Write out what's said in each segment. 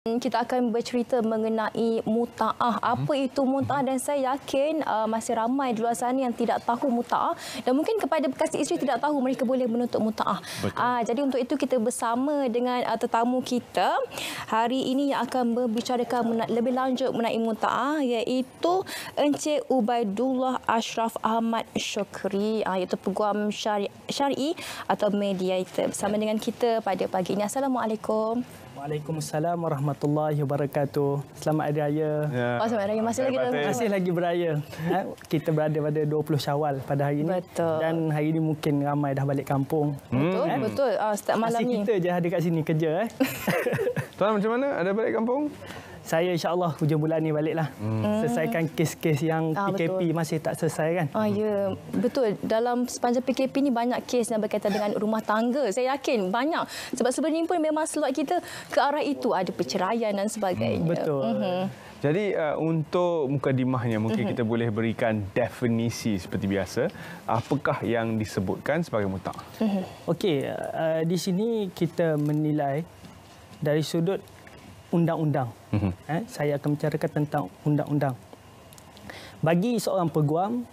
Kita akan bercerita mengenai muta'ah. Apa itu muta'ah, dan saya yakin masih ramai di luar sana yang tidak tahu muta'ah, dan mungkin kepada bekas isteri tidak tahu mereka boleh menuntut muta'ah. Jadi untuk itu kita bersama dengan tetamu kita hari ini yang akan membicarakan lebih lanjut mengenai muta'ah, iaitu Encik Ubaidullah Ashraf Ahmad Syukri, iaitu peguam syar'i atau mediator, bersama dengan kita pada pagi ini. Assalamualaikum. Waalaikumsalam warahmatullahi wabarakatuh. Selamat Hari Raya. Ya. Selamat Hari Raya. Masih lagi beraya. Kita berada pada 20 Syawal pada hari ini. Betul. Dan hari ini mungkin ramai dah balik kampung. Betul, betul. Setiap malam ni. Kita je ada kat sini kerja. Tuan, macam mana? Ada balik kampung? Saya insya-Allah hujung bulan ni baliklah. Selesaikan kes-kes yang PKP masih tak selesai kan. Ya, betul. Dalam sepanjang PKP ni banyak kes yang berkaitan dengan rumah tangga. Saya yakin banyak. Sebab sebenarnya pun memang slot kita ke arah itu, ada perceraian dan sebagainya. Betul. Jadi untuk mukadimahnya mungkin kita boleh berikan definisi seperti biasa. Apakah yang disebutkan sebagai muta'ah? Okey, di sini kita menilai dari sudut undang-undang. Saya akan bicarakan tentang undang-undang. Bagi seorang peguam,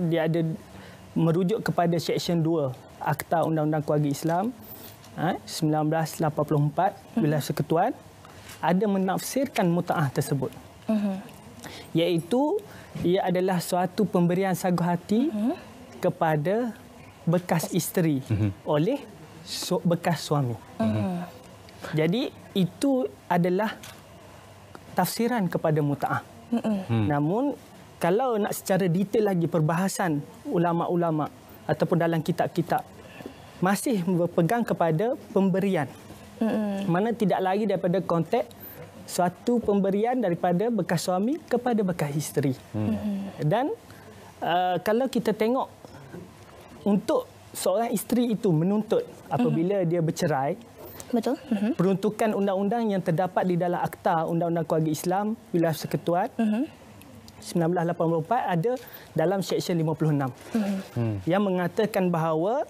dia ada merujuk kepada Seksyen 2 Akta Undang-Undang Keluarga Islam 1984 Wilayah Persekutuan, ada menafsirkan muta'ah tersebut. Iaitu ia adalah suatu pemberian sagu hati kepada bekas isteri oleh bekas suami. Jadi itu adalah tafsiran kepada muta'ah. Namun kalau nak secara detail lagi perbahasan ulama-ulama ataupun dalam kitab-kitab masih berpegang kepada pemberian. Mana tidak lagi daripada konteks suatu pemberian daripada bekas suami kepada bekas isteri. Dan kalau kita tengok untuk seorang isteri itu menuntut apabila dia bercerai, betul. Peruntukan undang-undang yang terdapat di dalam Akta Undang-Undang Keluarga Islam Wilayah Persekutuan 1984 ada dalam Seksyen 56 yang mengatakan bahawa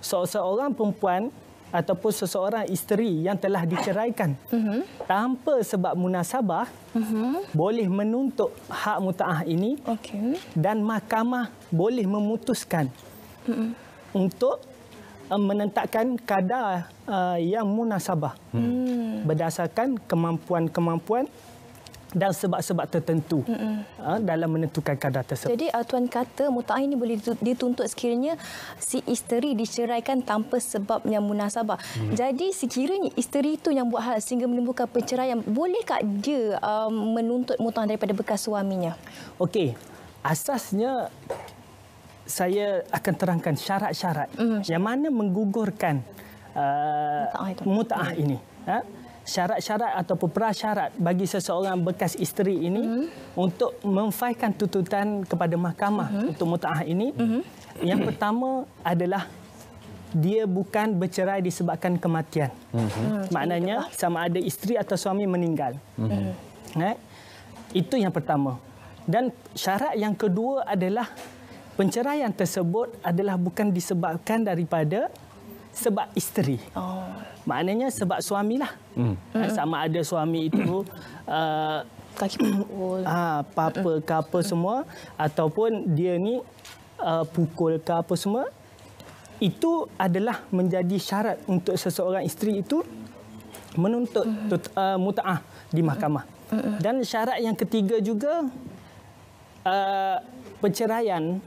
seseorang perempuan ataupun seseorang isteri yang telah diceraikan tanpa sebab munasabah boleh menuntut hak muta'ah ini, dan mahkamah boleh memutuskan untuk menentakkan kadar yang munasabah berdasarkan kemampuan-kemampuan dan sebab-sebab tertentu dalam menentukan kadar tersebut. Jadi tuan kata muta'ah ini boleh dituntut sekiranya si isteri diceraikan tanpa sebab yang munasabah. Jadi sekiranya isteri itu yang buat hal sehingga menimbulkan perceraian, bolehkah dia menuntut muta'ah daripada bekas suaminya? Okey, asasnya saya akan terangkan syarat-syarat yang mana menggugurkan muta'ah ini. Syarat-syarat ataupun prasyarat bagi seseorang bekas isteri ini untuk memfailkan tuntutan kepada mahkamah untuk muta'ah ini. Yang pertama adalah dia bukan bercerai disebabkan kematian. Maknanya sama ada isteri atau suami meninggal. Itu yang pertama. Dan syarat yang kedua adalah penceraian tersebut adalah bukan disebabkan daripada sebab isteri. Maknanya sebab suamilah. Sama ada suami itu kaki pukul, apa ke apa semua, ataupun dia ni pukul ke apa semua, itu adalah menjadi syarat untuk seseorang isteri itu menuntut muta'ah di mahkamah. Dan syarat yang ketiga juga perceraian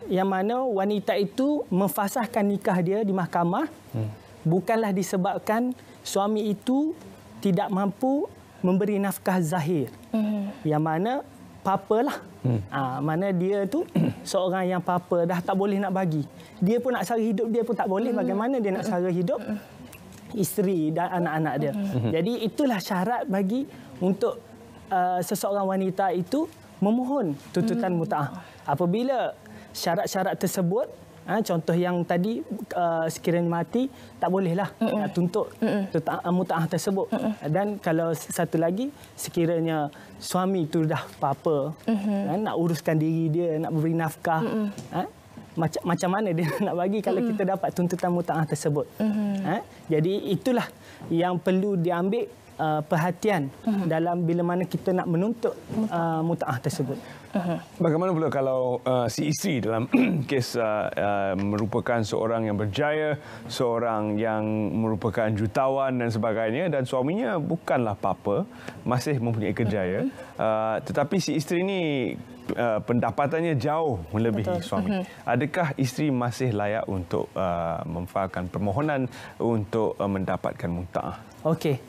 yang mana wanita itu memfasahkan nikah dia di mahkamah bukanlah disebabkan suami itu tidak mampu memberi nafkah zahir. Yang mana papalah. Mana dia tu seorang yang papa dah tak boleh nak bagi. Dia pun nak sara hidup dia pun tak boleh. Bagaimana dia nak sara hidup isteri dan anak-anak dia. Jadi itulah syarat bagi untuk seseorang wanita itu memohon tuntutan muta'ah. Apabila syarat-syarat tersebut, contoh yang tadi sekiranya mati, tak bolehlah tuntut muta'ah tersebut. Dan kalau satu lagi, sekiranya suami itu dah apa-apa, nak uruskan diri dia, nak beri nafkah, macam mana dia nak bagi kalau kita dapat tuntutan muta'ah tersebut. Jadi itulah yang perlu diambil perhatian dalam bila mana kita nak menuntut muta'ah tersebut. Bagaimana pula kalau si isteri dalam kes merupakan seorang yang berjaya, seorang yang merupakan jutawan dan sebagainya, dan suaminya bukanlah apa-apa, masih mempunyai kerjaya, tetapi si isteri ini pendapatannya jauh melebihi suami. Adakah isteri masih layak untuk memfailkan permohonan untuk mendapatkan muta'ah? Okey.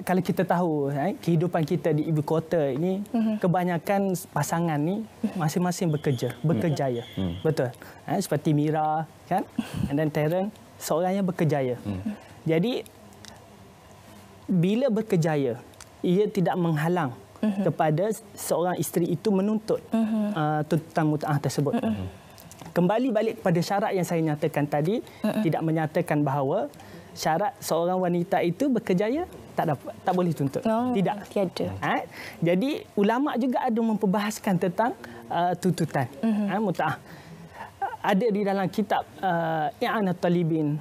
Kalau kita tahu kehidupan kita di ibu kota ini, kebanyakan pasangan ni masing-masing berkejaya. Betul. Seperti Mira kan, dan Terence, seorang yang berkejaya. Jadi bila berkejaya, ia tidak menghalang kepada seorang isteri itu menuntut tuntutan muta'ah tersebut. Kembali balik kepada syarat yang saya nyatakan tadi, tidak menyatakan bahawa syarat seorang wanita itu berkejaya tak boleh tuntut. Tidak. Tiada. Jadi ulama juga ada memperbahaskan tentang tuntutan muta'ah. Ada di dalam kitab I'anat Talibin,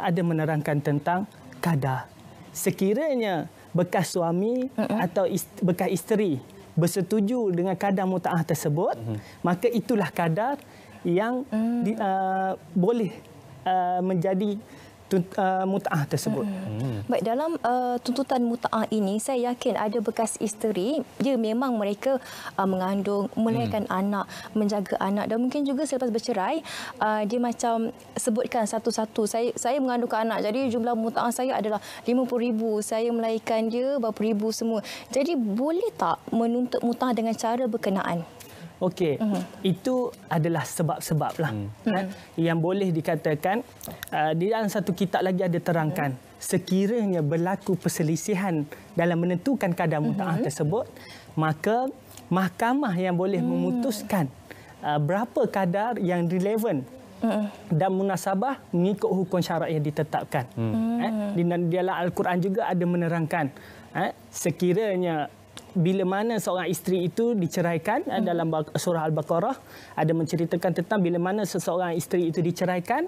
ada menerangkan tentang kadar. Sekiranya bekas suami atau bekas isteri bersetuju dengan kadar muta'ah tersebut, maka itulah kadar yang boleh menjadi muta'ah tersebut. Baik, dalam tuntutan muta'ah ini, saya yakin ada bekas isteri, dia memang mereka mengandung, melahirkan anak, menjaga anak, dan mungkin juga selepas bercerai, dia macam sebutkan satu-satu, saya mengandungkan anak, jadi jumlah muta'ah saya adalah 50,000, saya melahirkan dia berapa ribu semua. Jadi boleh tak menuntut muta'ah dengan cara berkenaan? Okey, itu adalah sebab-sebab lah yang boleh dikatakan. Di dalam satu kitab lagi ada terangkan, sekiranya berlaku perselisihan dalam menentukan kadar muta'ah tersebut, maka mahkamah yang boleh memutuskan berapa kadar yang relevan dan munasabah mengikut hukum syarak yang ditetapkan. Di dalam Al-Quran juga ada menerangkan, sekiranya bila mana seorang isteri itu diceraikan, dalam surah Al-Baqarah ada menceritakan tentang bila mana seseorang isteri itu diceraikan,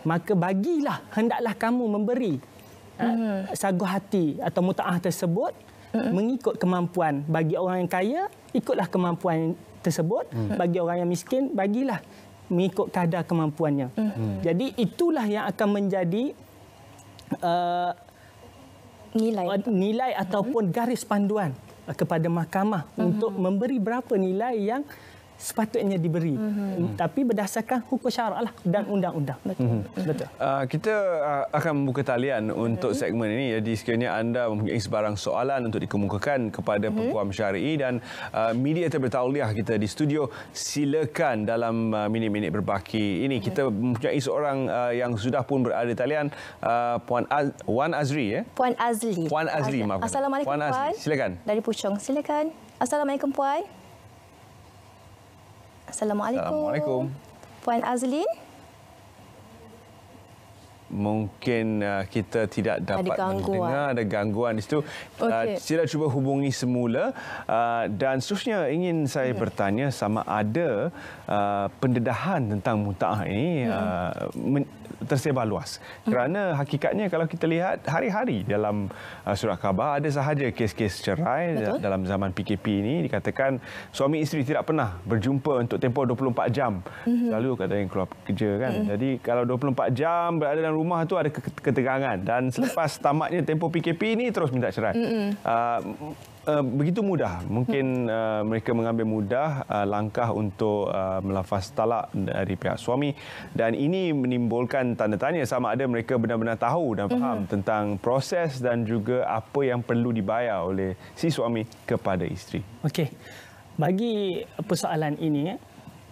maka hendaklah kamu memberi sagu hati atau muta'ah tersebut mengikut kemampuan. Bagi orang yang kaya, ikutlah kemampuan tersebut. Bagi orang yang miskin, bagilah mengikut kadar kemampuannya. Jadi itulah yang akan menjadi nilai ataupun garis panduan kepada mahkamah untuk memberi berapa nilai yang sepatutnya diberi. Tapi berdasarkan hukum syarak lah dan undang-undang. Betul. Kita akan membuka talian untuk segmen ini. Jadi sekiranya anda mempunyai sebarang soalan untuk dikemukakan kepada Peguam Syari'i dan media terbertauliah kita di studio, silakan dalam minit-minit berbaki ini. Kita mempunyai seorang yang sudah pun berada di talian, Puan Azri. Puan Azli. Puan Azli, maaf. Assalamualaikum, Puan Azli. Silakan. Dari Puchong. Silakan. Assalamualaikum, Puan. Assalamualaikum. Puan Azlin? Mungkin kita tidak dapat mendengar, ada gangguan di situ. Sila cuba hubungi semula. Dan seterusnya ingin saya bertanya sama ada pendedahan tentang muta'ah ini tersebar luas. Kerana hakikatnya kalau kita lihat hari-hari dalam surat khabar ada sahaja kes-kes cerai. Dalam zaman PKP ini dikatakan suami isteri tidak pernah berjumpa untuk tempoh 24 jam. Lalu kata yang keluar kerja kan. Jadi kalau 24 jam berada dalam rumah tu ada ketegangan, dan selepas tamatnya tempoh PKP ini terus minta cerai. Begitu mudah. Mungkin mereka mengambil mudah langkah untuk melafaz talak dari pihak suami, dan ini menimbulkan tanda tanya sama ada mereka benar-benar tahu dan faham tentang proses dan juga apa yang perlu dibayar oleh si suami kepada isteri. Okey. Bagi persoalan ini,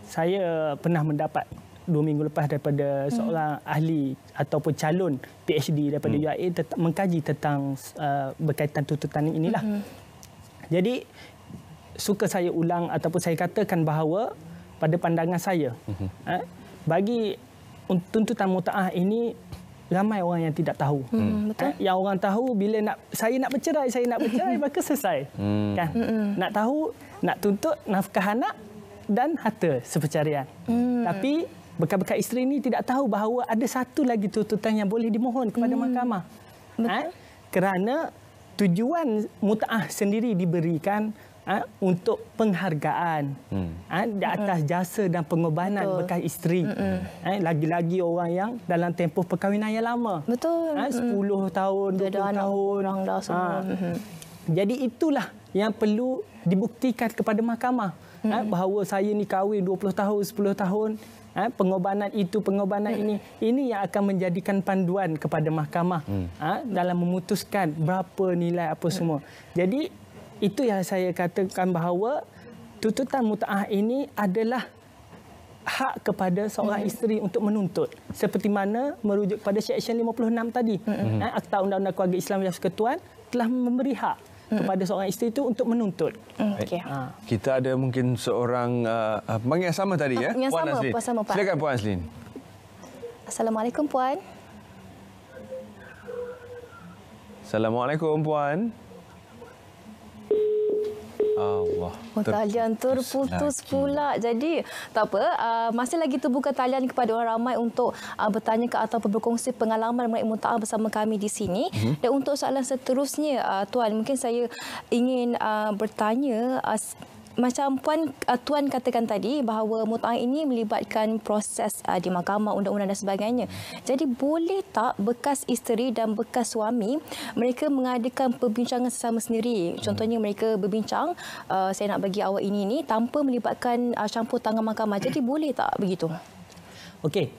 saya pernah mendapat 2 minggu lepas daripada seorang ahli ataupun calon PhD daripada UIA mengkaji tentang berkaitan tuntutan inilah. Jadi suka saya ulang ataupun saya katakan bahawa pada pandangan saya, bagi tuntutan muta'ah ini ramai orang yang tidak tahu. Yang orang tahu bila saya nak bercerai maka selesai. Kan? Nak tahu, nak tuntut nafkah anak dan harta sepercarian. Tapi bekas-bekas isteri ini tidak tahu bahawa ada satu lagi tuntutan yang boleh dimohon kepada mahkamah. Kerana tujuan mutaah sendiri diberikan untuk penghargaan di atas jasa dan pengorbanan bekas isteri. Lagi-lagi orang yang dalam tempoh perkahwinan yang lama. Betul. 10 tahun, 20 tahun. Orang dah semua. Jadi itulah yang perlu dibuktikan kepada mahkamah. Bahawa saya ni kahwin 20 tahun, 10 tahun. Pengorbanan itu, pengorbanan ini yang akan menjadikan panduan kepada mahkamah dalam memutuskan berapa nilai apa semua. Jadi itu yang saya katakan bahawa tuntutan mutaah ini adalah hak kepada seorang isteri untuk menuntut. Seperti mana merujuk pada Seksyen 56 tadi. Akta Undang-Undang Keluarga Islam dan Persekutuan telah memberi hak kepada seorang isteri itu untuk menuntut. Okay. Kita ada mungkin seorang yang sama tadi ya. Yang Puan sama, Azlin. sama, Pak. Silakan Puan Azlin. Assalamualaikum Puan. Assalamualaikum Puan. Allah. Talian terputus pula. Jadi, tak apa. Masih lagi terbuka talian kepada orang ramai untuk bertanya ke atau berkongsi pengalaman mengenai mutaah bersama kami di sini. Dan untuk soalan seterusnya, Tuan, mungkin saya ingin bertanya, macam Tuan katakan tadi bahawa mutaah ini melibatkan proses di mahkamah, undang-undang dan sebagainya. Jadi boleh tak bekas isteri dan bekas suami mereka mengadakan perbincangan sesama sendiri? Contohnya mereka berbincang, saya nak bagi awak ini tanpa melibatkan campur tangan mahkamah. Jadi boleh tak begitu? Okey.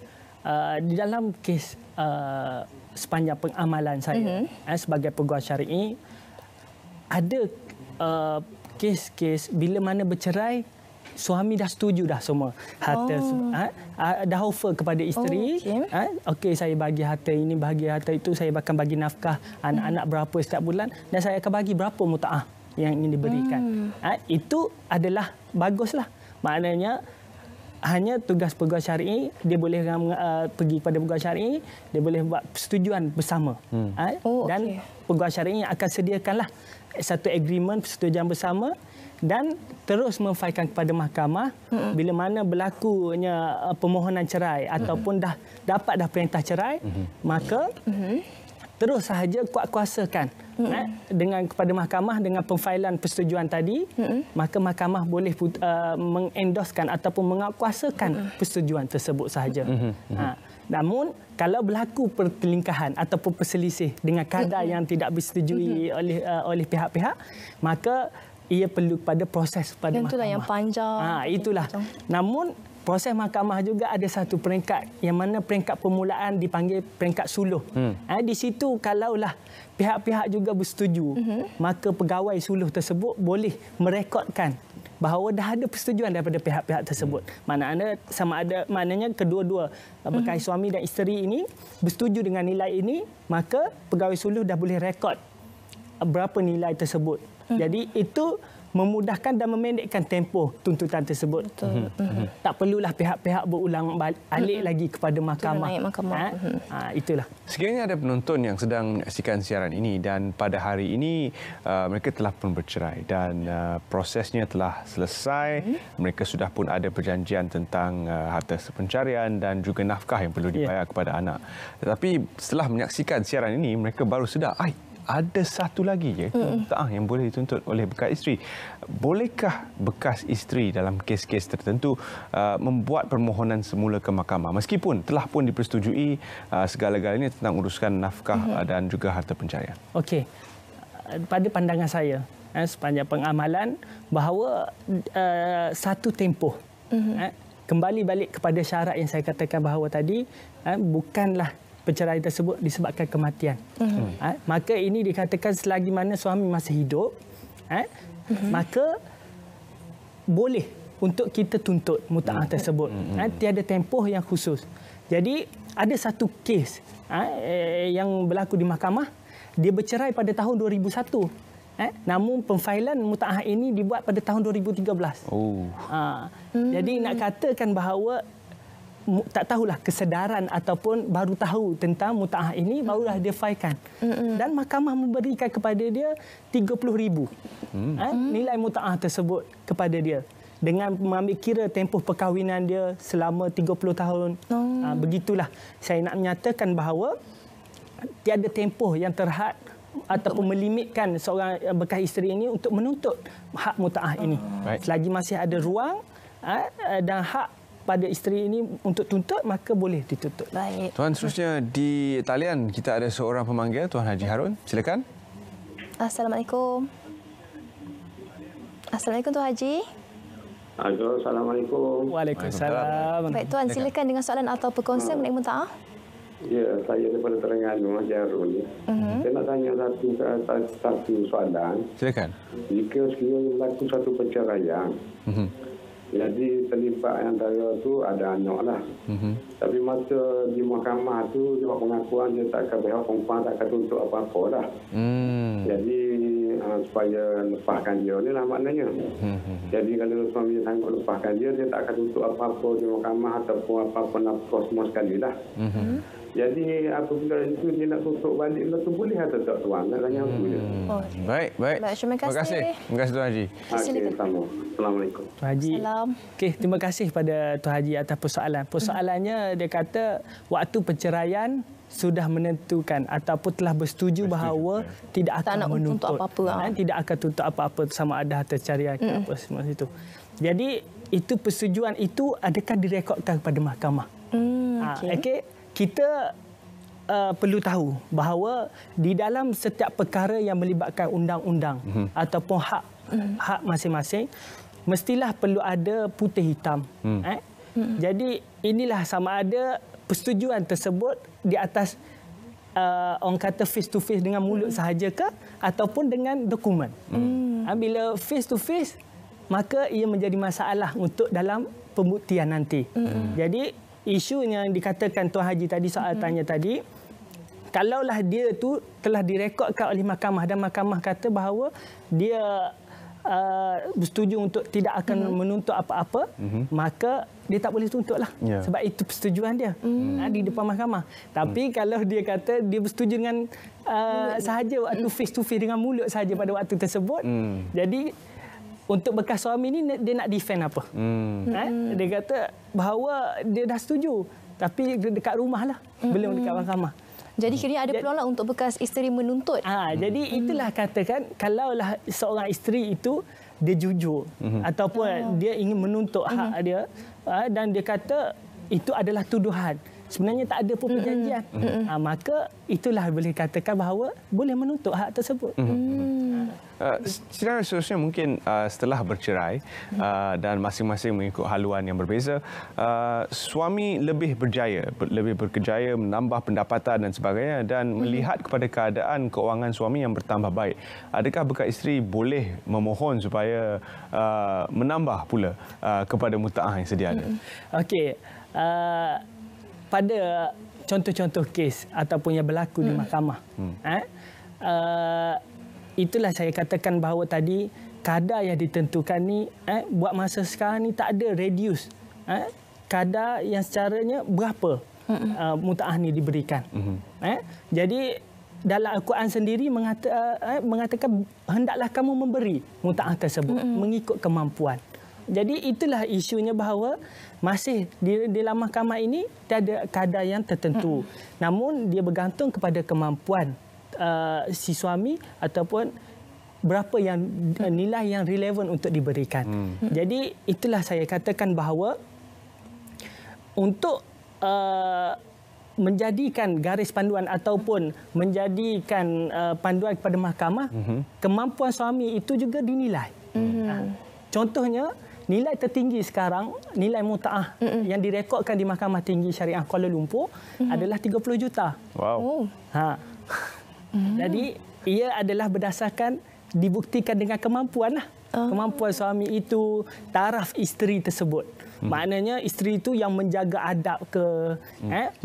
Di dalam kes sepanjang pengamalan saya sebagai pegawai syar'i, ada kes-kes bila mana bercerai, suami dah setuju dah semua. Harta dah offer kepada isteri. Okey, saya bagi harta ini, bagi harta itu, saya akan bagi nafkah anak-anak berapa setiap bulan dan saya akan bagi berapa mutaah yang ingin diberikan. Itu adalah baguslah. Maknanya hanya tugas pegawai syar'i, dia boleh pergi kepada pegawai syar'i, dia boleh buat persetujuan bersama. Dan pegawai syar'i akan sediakanlah satu agreement, persetujuan bersama dan terus memfailkan kepada mahkamah bila mana berlakunya permohonan cerai ataupun dah dapat perintah cerai, maka terus sahaja kuat-kuasakan dengan kepada mahkamah dengan pemfailan persetujuan tadi, maka mahkamah boleh mengendoskan ataupun menguatkuasakan persetujuan tersebut sahaja. Namun kalau berlaku pertelingkahan ataupun perselisih dengan kadar yang tidak disetujui oleh pihak-pihak, maka ia perlu pada proses pada mahkamah. Itulah yang panjang. Itulah. Namun proses mahkamah juga ada satu peringkat yang mana peringkat permulaan dipanggil peringkat suluh. Di situ kalaulah pihak-pihak juga bersetuju, maka pegawai suluh tersebut boleh merekodkan bahawa dah ada persetujuan daripada pihak-pihak tersebut. Maknanya kedua-dua bekas suami dan isteri ini bersetuju dengan nilai ini, maka pegawai suluh dah boleh rekod berapa nilai tersebut. Jadi itu memudahkan dan memendekkan tempoh tuntutan tersebut. Tak perlulah pihak-pihak berulang alik lagi kepada mahkamah. Itulah. Sekiranya ada penonton yang sedang menyaksikan siaran ini dan pada hari ini mereka telah pun bercerai dan prosesnya telah selesai, mereka sudah pun ada perjanjian tentang harta sepencarian dan juga nafkah yang perlu dibayar kepada anak. Tetapi setelah menyaksikan siaran ini, mereka baru sedar, ada satu lagi mutaah yang boleh dituntut oleh bekas isteri. Bolehkah bekas isteri dalam kes-kes tertentu membuat permohonan semula ke mahkamah meskipun telah pun dipersetujui segala-galanya tentang urusan nafkah dan juga harta pencarian? Okey. Pada pandangan saya, sepanjang pengamalan bahawa satu tempoh kembali balik kepada syarat yang saya katakan bahawa tadi, bukanlah perceraian tersebut disebabkan kematian. Maka ini dikatakan selagi mana suami masih hidup, maka boleh untuk kita tuntut mutaah tersebut. Tiada tempoh yang khusus. Jadi ada satu kes yang berlaku di mahkamah, dia bercerai pada tahun 2001. Namun pemfailan mutaah ini dibuat pada tahun 2013. Jadi nak katakan bahawa tak tahulah kesedaran ataupun baru tahu tentang mutaah ini, barulah dia failkan. Dan mahkamah memberikan kepada dia 30,000 nilai mutaah tersebut kepada dia dengan mengambil kira tempoh perkahwinan dia selama 30 tahun. Begitulah saya nak menyatakan bahawa tiada tempoh yang terhad ataupun melimitkan seorang bekas isteri ini untuk menuntut hak mutaah ini. Selagi masih ada ruang dan hak pada isteri ini untuk tuntut, maka boleh dituntut. Baik. Tuan, seterusnya di talian kita ada seorang pemanggil, Tuan Haji Harun. Silakan. Assalamualaikum. Assalamualaikum Tuan Haji. Assalamualaikum. Waalaikumsalam. Baik Tuan, silakan dengan soalan atau perkongsian mengenai mutaah. Ya, saya daripada Terengganu, Haji Harun. Saya nak tanya satu soalan. Silakan. Jika sekiranya berlaku satu perceraian, jadi terlibat antara tu ada anak lah. Tapi masa di mahkamah tu, dia pengakuan dia tak akan berhak, perempuan tak akan tuntut apa-apa dah. Jadi supaya lepaskan dia ni lah maknanya. Jadi kalau suami dia sanggup lepaskan dia, dia tak akan tuntut apa-apa di mahkamah ataupun apa-apa nafkah semua sekali lah. Jadi apabila itu dia nak tuntut balik, tu boleh atau tak tuan? Nak tanya aku je. Baik. Terima kasih. Terima kasih Tuan Haji. Okey, sama. Assalamualaikum. Tuan Haji. Salam. Okey, terima kasih pada Tuan Haji atas persoalan. Persoalannya dia kata waktu perceraian sudah menentukan ataupun telah bersetuju bahawa tidak akan menuntut apa-apa. Tidak akan tuntut apa-apa sama ada harta caraian ke apa semua itu. Jadi itu persetujuan itu adakah direkodkan kepada mahkamah? Okey. Kita perlu tahu bahawa di dalam setiap perkara yang melibatkan undang-undang ataupun hak masing-masing, mestilah perlu ada putih hitam. Jadi inilah sama ada persetujuan tersebut di atas orang kata face to face dengan mulut sahaja ke ataupun dengan dokumen. Bila face to face, maka ia menjadi masalah untuk dalam pembuktian nanti. Jadi isu yang dikatakan Tuan Haji tadi, soal tanya tadi, kalaulah dia tu telah direkodkan oleh mahkamah dan mahkamah kata bahawa dia bersetuju untuk tidak akan menuntut apa-apa, maka dia tak boleh tuntutlah. Sebab itu persetujuan dia di depan mahkamah. Tapi kalau dia kata dia bersetuju dengan sahaja waktu face to face dengan mulut sahaja pada waktu tersebut, jadi untuk bekas suami ni dia nak defend apa? Dia kata bahawa dia dah setuju, tapi dekat rumah lah, belum dekat mahkamah. Jadi kiranya ada peluang untuk bekas isteri menuntut. Jadi itulah katakan, kalaulah seorang isteri itu dia jujur ataupun dia ingin menuntut hak dia, dan dia kata itu adalah tuduhan, sebenarnya tak ada pun perjanjian, maka itulah boleh katakan bahawa boleh menuntut hak tersebut. Seterusnya mungkin setelah bercerai dan masing-masing mengikut haluan yang berbeza, suami lebih berkejaya menambah pendapatan dan sebagainya, dan melihat kepada keadaan keuangan suami yang bertambah baik, adakah bekas isteri boleh memohon supaya menambah pula kepada mutaah yang sedia ada? Okey, pada contoh-contoh kes ataupun yang berlaku di mahkamah, itulah saya katakan bahawa tadi kadar yang ditentukan ni buat masa sekarang ni tak ada reduce kadar yang secaranya berapa mutaah ni diberikan. Jadi dalam Al-Quran sendiri mengatakan hendaklah kamu memberi mutaah tersebut mengikut kemampuan. Jadi itulah isunya bahawa masih di dalam mahkamah ini tiada kadar yang tertentu. Namun dia bergantung kepada kemampuan si suami ataupun berapa yang nilai yang relevan untuk diberikan. Jadi itulah saya katakan bahawa untuk menjadikan garis panduan ataupun menjadikan panduan kepada mahkamah, kemampuan suami itu juga dinilai. Contohnya, nilai tertinggi sekarang, nilai mutaah yang direkodkan di Mahkamah Tinggi Syariah Kuala Lumpur adalah 30 juta. Wow. Jadi ia adalah berdasarkan dibuktikan dengan kemampuan lah. Kemampuan suami itu, taraf isteri tersebut. Maknanya isteri itu yang menjaga adab ke,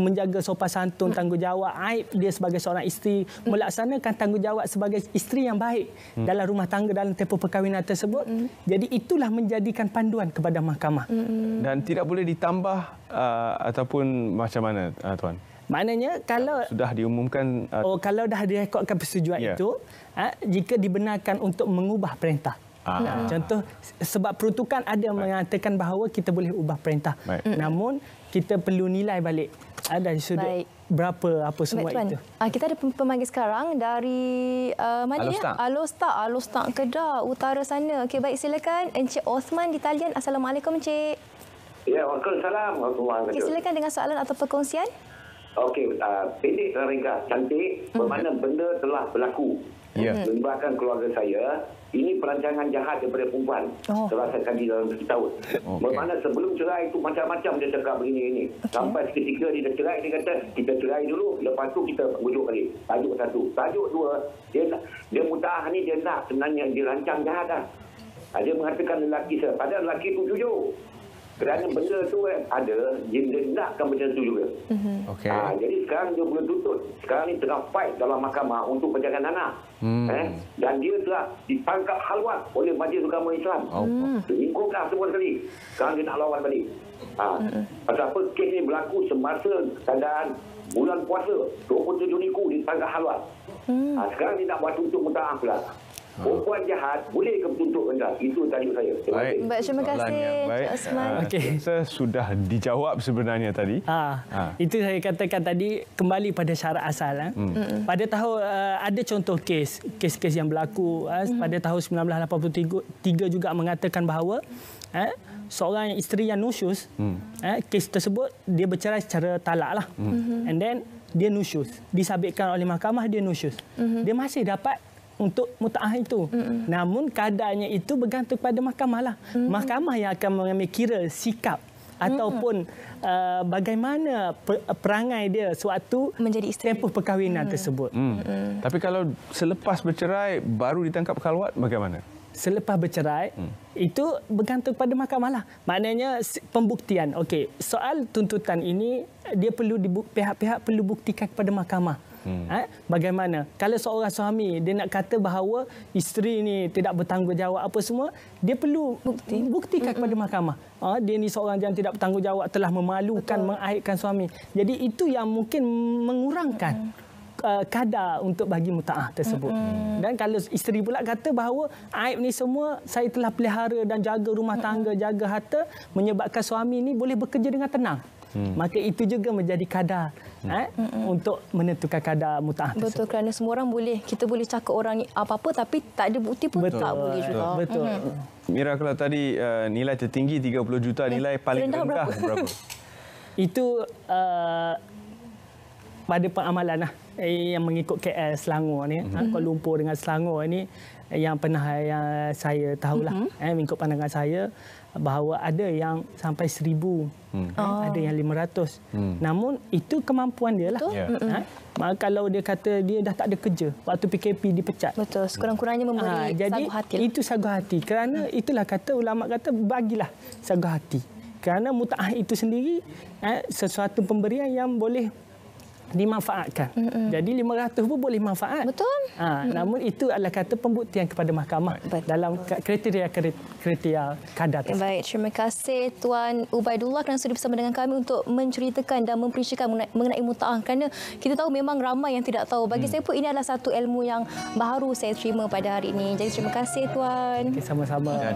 menjaga sopan santun, tanggungjawab, aib dia sebagai seorang isteri, melaksanakan tanggungjawab sebagai isteri yang baik dalam rumah tangga, dalam tempoh perkahwinan tersebut. Jadi itulah menjadikan panduan kepada mahkamah. Dan tidak boleh ditambah ataupun macam mana, Tuan? Maknanya kalau sudah diumumkan, kalau dah direkodkan persetujuan itu, jika dibenarkan untuk mengubah perintah, Contoh, sebab peruntukan ada mengatakan bahawa kita boleh ubah perintah. Namun, kita perlu nilai balik dari sudut berapa apa semua itu. Kita ada pemanggil sekarang dari mana ya? Alostak Kedah Utara sana. Okey, baik, silakan Encik Osman di talian. Assalamualaikum Encik. Ya, waalaikumsalam. Okey, silakan dengan soalan atau perkongsian. Okey, pendek dan ringkas, cantik. Bermakna benda telah berlaku. Melibatkan keluarga saya. Ini perancangan jahat daripada perempuan. Telah saya kaji dalam setahun. Bermakna sebelum cerai itu macam-macam dia cakap begini-ini. Sampai seketika dia cerai, dia kata kita cerai dulu. Lepas tu kita rujuk lagi. Tajuk satu. Tajuk dua, dia muta'ah ni dia nak sebenarnya dirancang jahat dah. Dia mengatakan lelaki saya. Padahal lelaki itu jujur. Kerana benda tu ada, dia nakkan benda tu juga. Jadi sekarang dia boleh tuntut. Sekarang ni tengah fight dalam mahkamah untuk penjagaan anak. Dan dia telah ditangkap halwat oleh Majlis Agama Islam. Lingkup dah semua sekali. Sekarang dia nak lawan balik. Pasal apa kes ni berlaku semasa keadaan bulan puasa 27 Niku ditangkap halwat. Sekarang dia nak buat tuntut muta'ah pula. Perempuan jahat boleh ke bertuntut rendah? Itu tajuk saya. Baik, terima kasih Encik Osman. Saya sudah dijawab sebenarnya tadi. Itu saya katakan tadi, kembali pada syarat asal. Pada tahun ada contoh kes yang berlaku pada tahun 1983 juga mengatakan bahawa seorang isteri yang nusyus, kes tersebut dia bercerai secara talak lah. And then dia nusyus, disabitkan oleh mahkamah, dia nusyus. Dia masih dapat untuk muta'ah itu. Namun keadaannya itu bergantung pada mahkamah lah. Mahkamah yang akan mengambil kira sikap ataupun bagaimana perangai dia sewaktu menjadi isteri, tempoh perkahwinan tersebut. Tapi kalau selepas bercerai baru ditangkap khalwat, bagaimana? Selepas bercerai, itu bergantung pada mahkamah lah. Maknanya pembuktian. Okey, soal tuntutan ini dia perlu pihak-pihak perlu buktikan kepada mahkamah. Bagaimana? Kalau seorang suami dia nak kata bahawa isteri ni tidak bertanggungjawab apa semua, dia perlu buktikan kepada mahkamah. Dia ni seorang yang tidak bertanggungjawab, telah memalukan, mengaibkan suami. Jadi itu yang mungkin mengurangkan kadar untuk bagi muta'ah tersebut. Dan kalau isteri pula kata bahawa aib ni semua saya telah pelihara dan jaga rumah tangga, jaga harta, menyebabkan suami ni boleh bekerja dengan tenang. Maka itu juga menjadi kadar untuk menentukan kadar muta'ah tersebut. Betul, kerana semua orang kita boleh cakap orang apa-apa tapi tak ada bukti pun tak boleh juga. Betul. Mira, kalau tadi nilai tertinggi 30 juta, nilai paling rendah berapa? Itu pada pengamalan yang mengikut KL Selangor ni, Kuala Lumpur dengan Selangor ni yang pernah yang saya tahulah, mengikut pandangan saya bahawa ada yang sampai 1,000, ada yang 500. Namun itu kemampuan dia lah. Maka kalau dia kata dia dah tak ada kerja, waktu PKP dipecat. Betul, sekurang-kurangnya memberi sagu hati. Jadi itu sagu hati. Kerana itulah kata ulama kata bagilah sagu hati. Kerana muta'ah itu sendiri sesuatu pemberian yang boleh dimanfaatkan. Jadi 500 pun boleh manfaat. Betul. Namun itu adalah kata pembuktian kepada mahkamah dalam kriteria kadar tersebut. Baik, terima kasih Tuan Ubaidullah kerana sudah bersama dengan kami untuk menceritakan dan memperincikan mengenai muta'ah. Kerana kita tahu memang ramai yang tidak tahu. Bagi saya pun ini adalah satu ilmu yang baru saya terima pada hari ini. Jadi terima kasih Tuan. Sama-sama.